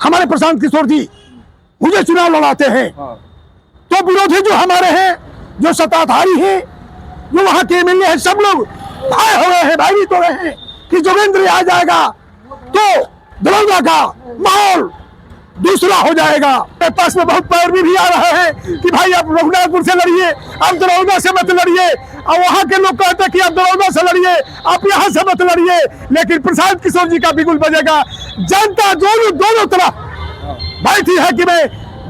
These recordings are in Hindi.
हमारे प्रशांत किशोर जी मुझे चुनाव लड़ाते हैं, तो विरोधी जो हमारे हैं, जो सत्ताधारी हैं, जो वहां के एमएलए हैं, सब लोग भाई हो गए हैं, भयभीत हो गए हैं कि जोगेंद्र आ जाएगा तो दरौंदा का माहौल दूसरा हो जाएगा। मेरे पास में बहुत पैरवी भी आ रहे हैं कि भाई आप रघुनाथपुर से लड़िए, आप दरौंदा से मत लड़िए, और वहां के लोग कहते हैं कि आप दरौंदा से लड़िए, आप यहां से मत लड़िए। लेकिन प्रशांत किशोर जी का बिगुल बजेगा। जनता दोनों तरफ बैठी है कि मैं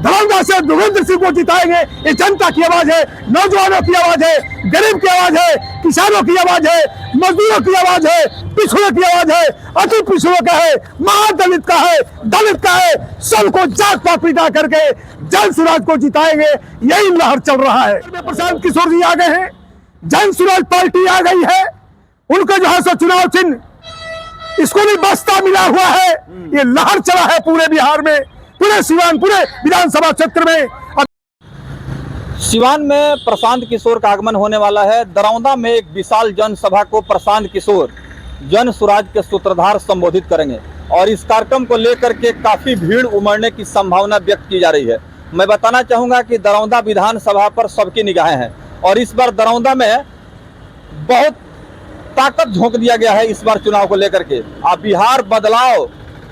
दरौंदा से जोगेंद्र सिंह को जिताएंगे। ये जनता की आवाज है, नौजवानों की आवाज है, गरीब की आवाज है, किसानों की आवाज है, मजदूरों की आवाज है, पिछड़ों की आवाज है, अति पिछड़ों का है, महादलित का है, दलित का है, सबको जात पात पिटा करके जन सुराज को जिताएंगे। यही लहर चल रहा है। प्रशांत किशोर जी आ गए हैं, जन सुराज पार्टी आ गई है, उनका जो है सो चुनाव चिन्ह इसको भी बस्ता मिला हुआ है। ये लहर चला है पूरे बिहार में, पूरे सिवान, पूरे विधानसभा क्षेत्र में। सिवान में प्रशांत किशोर का आगमन होने वाला है। दरौंदा में एक विशाल जनसभा को प्रशांत किशोर जन सुराज के सूत्रधार संबोधित करेंगे और इस कार्यक्रम को लेकर के काफी भीड़ उमड़ने की संभावना व्यक्त की जा रही है। मैं बताना चाहूंगा कि दरौंदा विधानसभा पर सबकी निगाहें हैं और इस बार दरौंदा में बहुत ताकत झोंक दिया गया है। इस बार चुनाव को लेकर के आप बिहार बदलाव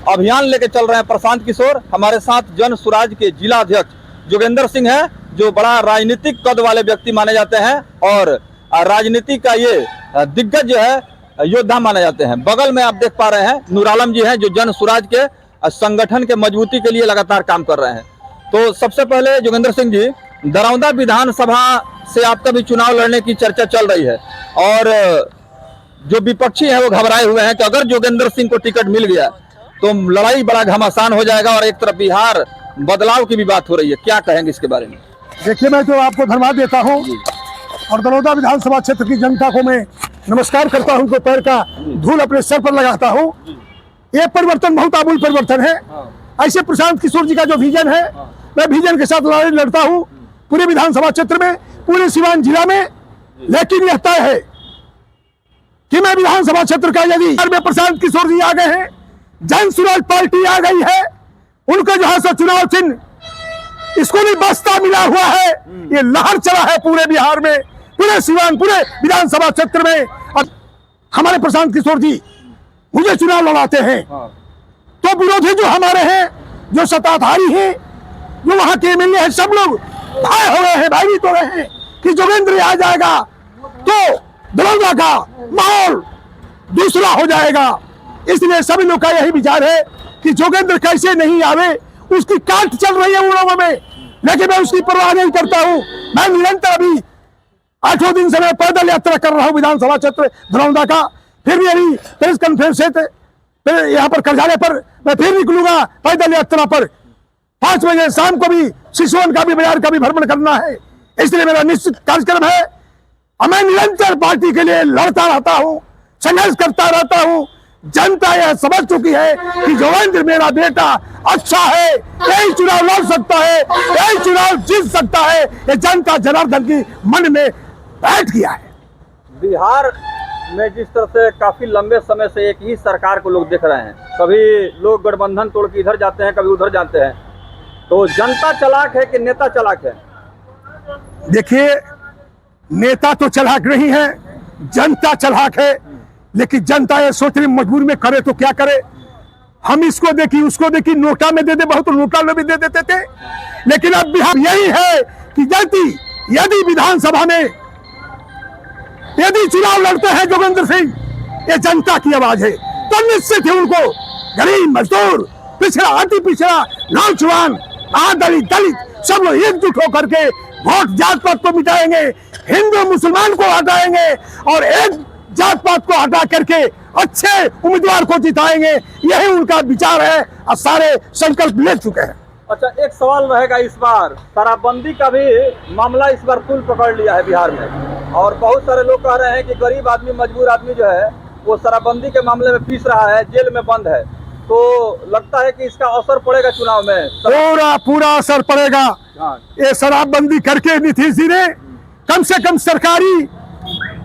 अभियान लेके चल रहे हैं प्रशांत किशोर। हमारे साथ जन सुराज के जिला अध्यक्ष जोगेंद्र सिंह है, जो बड़ा राजनीतिक कद वाले व्यक्ति माने जाते हैं और राजनीति का ये दिग्गज जो है योद्धा माने जाते हैं। बगल में आप देख पा रहे हैं नूर आलम जी हैं, जो जन सुराज के संगठन के मजबूती के लिए लगातार काम कर रहे हैं। तो सबसे पहले जोगेंद्र सिंह जी, दरौंदा विधानसभा से आपका भी चुनाव लड़ने की चर्चा चल रही है और जो विपक्षी है वो घबराए हुए हैं कि अगर जोगेंद्र सिंह को टिकट मिल गया तो लड़ाई बड़ा घमासान हो जाएगा और एक तरफ बिहार बदलाव की भी बात हो रही है। क्या कहेंगे इसके बारे में? देखिए, मैं तो आपको धन्यवाद देता हूं और दरौंदा विधानसभा क्षेत्र की जनता को मैं नमस्कार करता हूं, उनको पैर का धूल अपने सर पर लगाता हूं। ये परिवर्तन बहुत आमूल परिवर्तन है। ऐसे प्रशांत किशोर जी का जो विजन है, मैं विजन के साथ लड़ाई लड़ता हूं पूरे विधानसभा क्षेत्र में, पूरे सिवान जिला में। लेकिन यह तय है कि मैं विधानसभा क्षेत्र का यदि में प्रशांत किशोर जी आ गए हैं, जन सुराज पार्टी आ गई है, उनका जो है सो चुनाव चिन्ह इसको भी बस्ता मिला हुआ है। ये लहर चला है पूरे बिहार में, पूरे सिवान, पूरे विधानसभा क्षेत्र में। और हमारे प्रशांत किशोर जी मुझे चुनाव लड़ाते हैं, तो विरोधी जो हमारे हैं, जो सत्ताधारी हैं, जो वहां के एमएलए हैं, सब लोग भाई हो गए हैं, भयभीत हो गए हैं कि जोगेंद्र आ जाएगा तो दरौंदा का माहौल दूसरा हो जाएगा। इसलिए सभी लोग का यही विचार है कि जोगेंद्र कैसे नहीं आवे, उसकी काट चल रही है उन लोगों में, लेकिन मैं उसकी परवाह नहीं करता हूं। मैं निरंतर अभी 8 दिन से मैं पैदल यात्रा कर रहा हूं विधानसभा क्षेत्र दरौंदा का। फिर भी अभी प्रेस कॉन्फ्रेंस है, फिर यहाँ पर कार्यालय पर मैं फिर निकलूंगा पैदल यात्रा पर। 5 बजे शाम को भी सिसोन का भी, बाजार का भी भ्रमण करना है। इसलिए मेरा निश्चित कार्यक्रम है और मैं निरंतर पार्टी के लिए लड़ता रहता हूं, संघर्ष करता रहता हूं। जनता यह समझ चुकी है कि जोगेंद्र मेरा बेटा अच्छा है, यही चुनाव लड़ सकता है, यही चुनाव जीत सकता है। ये जनता जनार्दन की मन में बैठ गया है। बिहार में जिस तरह से काफी लंबे समय से एक ही सरकार को लोग देख रहे हैं, कभी लोग गठबंधन तोड़ के इधर जाते हैं, कभी उधर जाते हैं, तो जनता चालाक है कि नेता चालाक है? देखिए, नेता तो चालाक नहीं है, जनता चालाक है। लेकिन जनता ये सोचने मजबूर में करे तो क्या करे। हम इसको देखी उसको देखी, नोटा में दे दे, बहुत नोटा में भी दे देते थे। लेकिन अब बिहार यही है कि यदि विधानसभा में यदि चुनाव लड़ते हैं जोगेंद्र सिंह, ये जनता की आवाज है, तो निश्चित ही उनको गरीब, मजदूर, पिछड़ा, अति पिछड़ा, नौजवान, दलित सब लोग एकजुट होकर के वोट जात पात को मिटाएंगे, हिंदू मुसलमान को हटाएंगे और एक जात पात को हटा करके अच्छे उम्मीदवार को जिताएंगे। यही उनका विचार है और सारे संकल्प ले चुके हैं। अच्छा, एक सवाल रहेगा, इस बार शराबबंदी का भी मामला इस बार तूल पकड़ लिया है बिहार में और बहुत सारे लोग कह रहे हैं कि गरीब आदमी, मजबूर आदमी जो है वो शराबबंदी के मामले में पीस रहा है, जेल में बंद है। तो लगता है कि इसका असर पड़ेगा चुनाव में? पूरा असर पड़ेगा। ये शराबबंदी करके नीतीश जी ने कम से कम सरकारी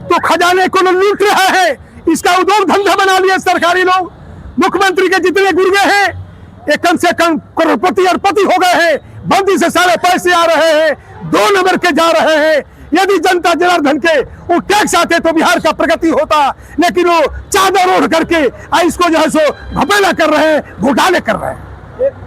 तो खजाने को लूट रहा है, इसका उद्योग धंधा बना लिया सरकारी लोग। मुख्यमंत्री के जितने गुर्गे हैं ये कम से कम करोड़पति और पति हो गए हैं, बंदी से सारे पैसे आ रहे हैं, 2 नंबर के जा रहे हैं। यदि जनता जनार्दन के वो टैक्स आते तो बिहार का प्रगति होता, लेकिन वो चादर ओढ़ करके इसको जो है सो घपेला कर रहे हैं, घोटाले कर रहे हैं।